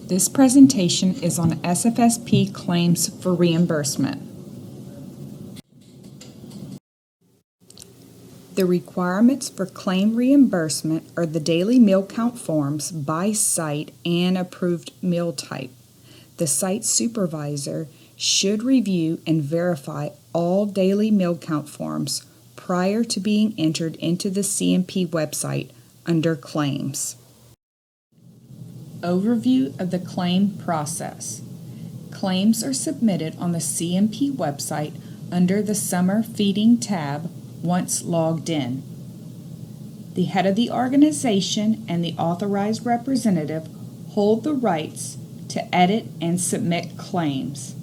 This presentation is on SFSP claims for reimbursement. The requirements for claim reimbursement are the daily meal count forms by site and approved meal type. The site supervisor should review and verify all daily meal count forms prior to being entered into the CMP website under claims. Overview of the claim process. Claims are submitted on the CMP website under the Summer Feeding tab once logged in. The head of the organization and the authorized representative hold the rights to edit and submit claims.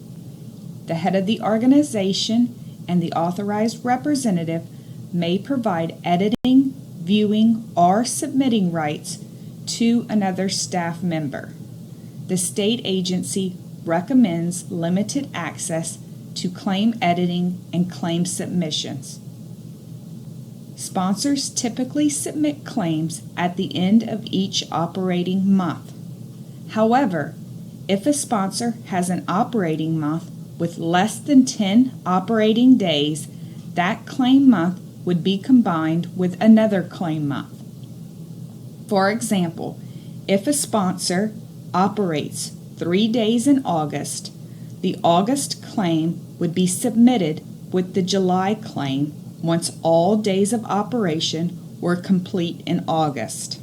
The head of the organization and the authorized representative may provide editing, viewing, or submitting rights to another staff member. The state agency recommends limited access to claim editing and claim submissions. Sponsors typically submit claims at the end of each operating month. However, if a sponsor has an operating month with less than 10 operating days, that claim month would be combined with another claim month. For example, if a sponsor operates 3 days in August, the August claim would be submitted with the July claim once all days of operation were complete in August.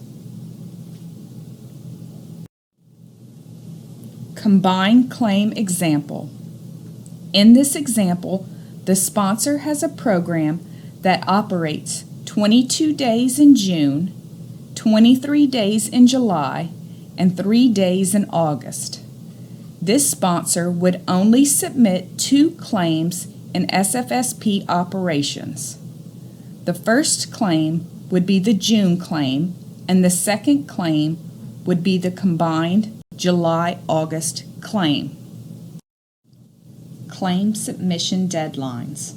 Combined claim example. In this example, the sponsor has a program that operates 22 days in June, 23 days in July, and 3 days in August. This sponsor would only submit 2 claims in SFSP operations. The first claim would be the June claim, and the second claim would be the combined July-August claim. Claim submission deadlines.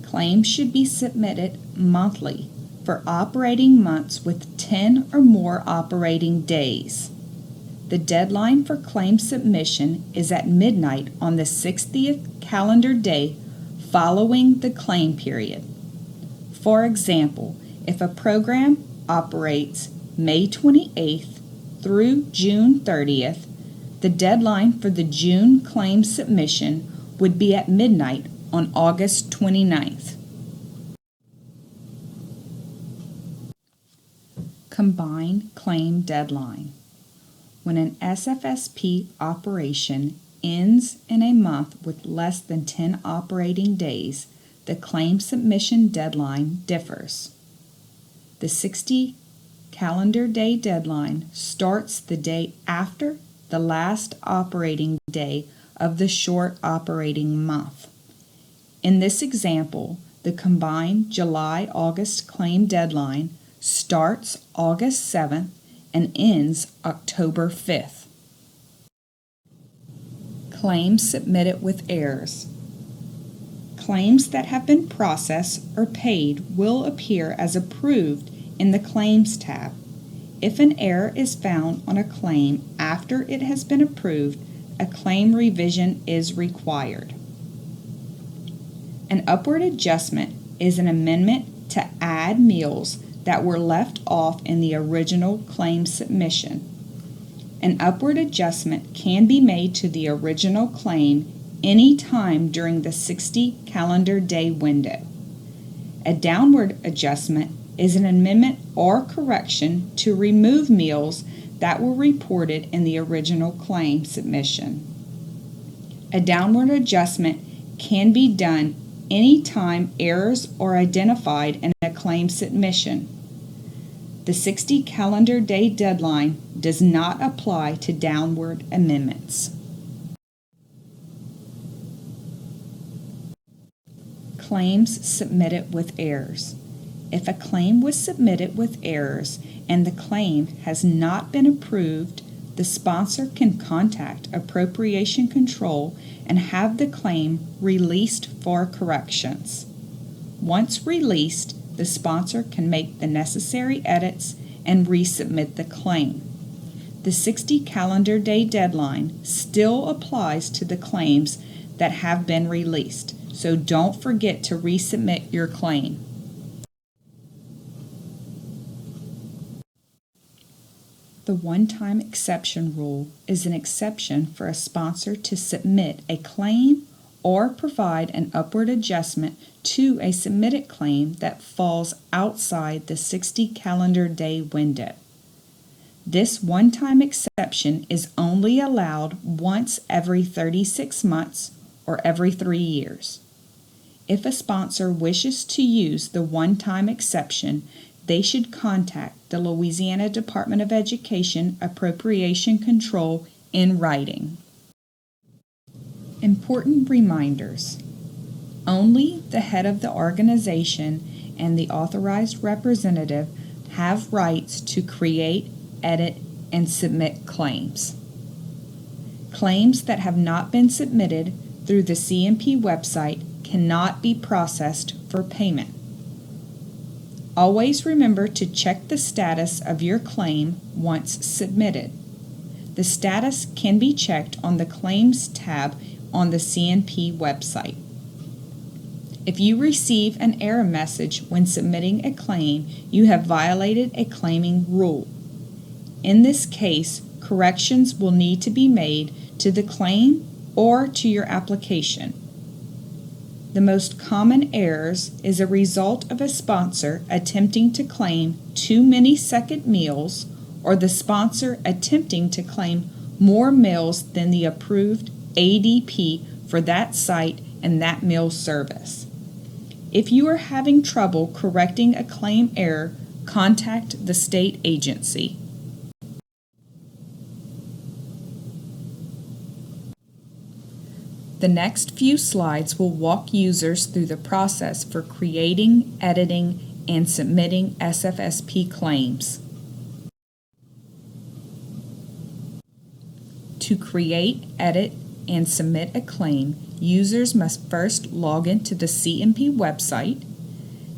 Claims should be submitted monthly for operating months with 10 or more operating days. The deadline for claim submission is at midnight on the 60th calendar day following the claim period. For example, if a program operates May 28th through June 30th, the deadline for the June claim submission would be at midnight on August 29th. Combined claim deadline. When an SFSP operation ends in a month with less than 10 operating days, the claim submission deadline differs. The 60 calendar day deadline starts the day after the last operating day of the short operating month. In this example, the combined July-August claim deadline starts August 7th and ends October 5th. Claims submitted with errors. Claims that have been processed or paid will appear as approved in the Claims tab. If an error is found on a claim after it has been approved, a claim revision is required. An upward adjustment is an amendment to add meals that were left off in the original claim submission. An upward adjustment can be made to the original claim any time during the 60 calendar day window. A downward adjustment is an amendment or correction to remove meals that were reported in the original claim submission. A downward adjustment can be done any time errors are identified in a claim submission. The 60 calendar day deadline does not apply to downward amendments. Claims submitted with errors. If a claim was submitted with errors and the claim has not been approved, the sponsor can contact Appropriation Control and have the claim released for corrections. Once released, the sponsor can make the necessary edits and resubmit the claim. The 60 calendar day deadline still applies to the claims that have been released, so don't forget to resubmit your claim. The one-time exception rule is an exception for a sponsor to submit a claim or provide an upward adjustment to a submitted claim that falls outside the 60 calendar day window. This one-time exception is only allowed once every 36 months or every 3 years. If a sponsor wishes to use the one-time exception, they should contact the Louisiana Department of Education Appropriation Control in writing. Important reminders. Only the head of the organization and the authorized representative have rights to create, edit, and submit claims. Claims that have not been submitted through the CMP website cannot be processed for payment. Always remember to check the status of your claim once submitted. The status can be checked on the Claims tab on the CMP website. If you receive an error message when submitting a claim, you have violated a claiming rule. In this case, corrections will need to be made to the claim or to your application. The most common errors is a result of a sponsor attempting to claim too many second meals or the sponsor attempting to claim more meals than the approved ADP for that site and that meal service. If you are having trouble correcting a claim error, contact the state agency. The next few slides will walk users through the process for creating, editing, and submitting SFSP claims. To create, edit, and submit a claim, users must first log into the CMP website.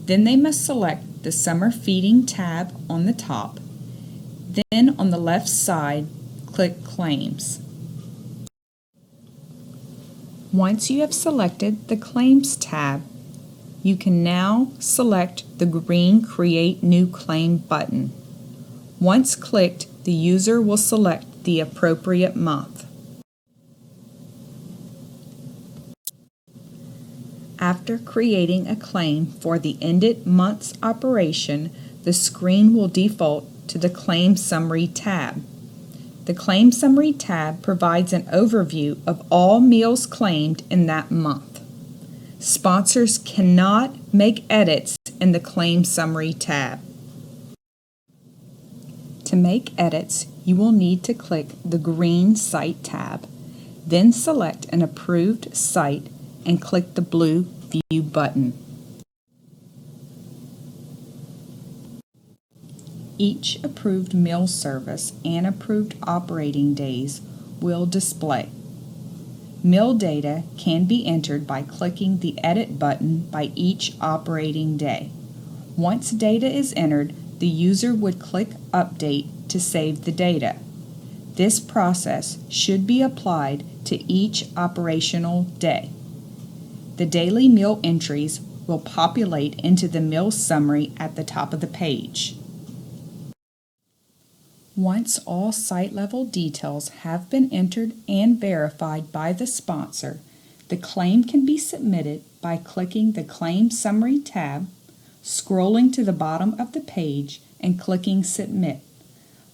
Then they must select the Summer Feeding tab on the top. Then on the left side, click Claims. Once you have selected the Claims tab, you can now select the green Create New Claim button. Once clicked, the user will select the appropriate month. After creating a claim for the ended month's operation, the screen will default to the Claim Summary tab. The Claim Summary tab provides an overview of all meals claimed in that month. Sponsors cannot make edits in the Claim Summary tab. To make edits, you will need to click the green Site tab, then select an approved site and click the blue View button. Each approved meal service and approved operating days will display. Meal data can be entered by clicking the Edit button by each operating day. Once data is entered, the user would click Update to save the data. This process should be applied to each operational day. The daily meal entries will populate into the meal summary at the top of the page. Once all site-level details have been entered and verified by the sponsor, the claim can be submitted by clicking the Claim Summary tab, scrolling to the bottom of the page, and clicking Submit.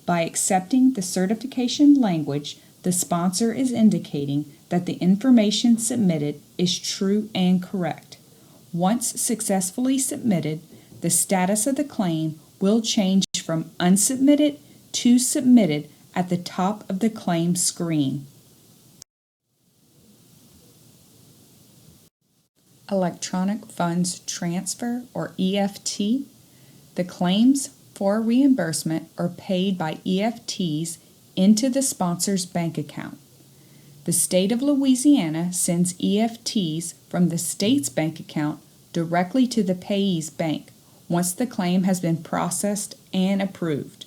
By accepting the certification language, the sponsor is indicating that the information submitted is true and correct. Once successfully submitted, the status of the claim will change from unsubmitted to submitted at the top of the claim screen. Electronic Funds Transfer, or EFT. The claims for reimbursement are paid by EFTs into the sponsor's bank account. The state of Louisiana sends EFTs from the state's bank account directly to the payee's bank once the claim has been processed and approved.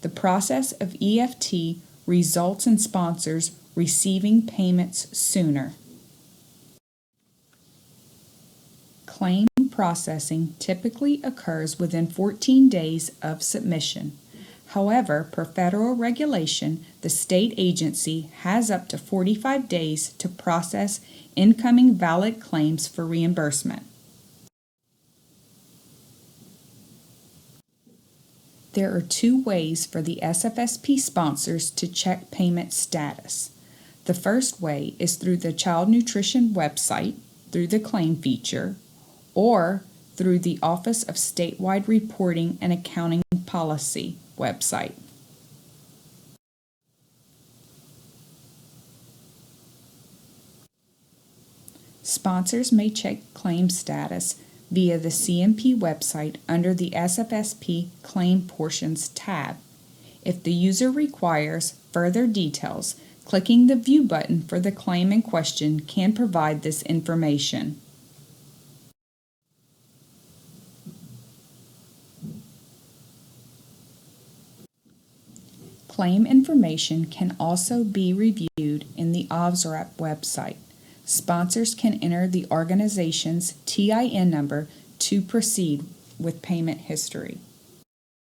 The process of EFT results in sponsors receiving payments sooner. Claim processing typically occurs within 14 days of submission. However, per federal regulation, the state agency has up to 45 days to process incoming valid claims for reimbursement. There are two ways for the SFSP sponsors to check payment status. The first way is through the Child Nutrition website, through the claim feature, or through the Office of Statewide Reporting and Accounting Policy website. Sponsors may check claim status via the CMP website under the SFSP Claim Portions tab. If the user requires further details, clicking the View button for the claim in question can provide this information. Claim information can also be reviewed in the OVSRAP website. Sponsors can enter the organization's TIN number to proceed with payment history.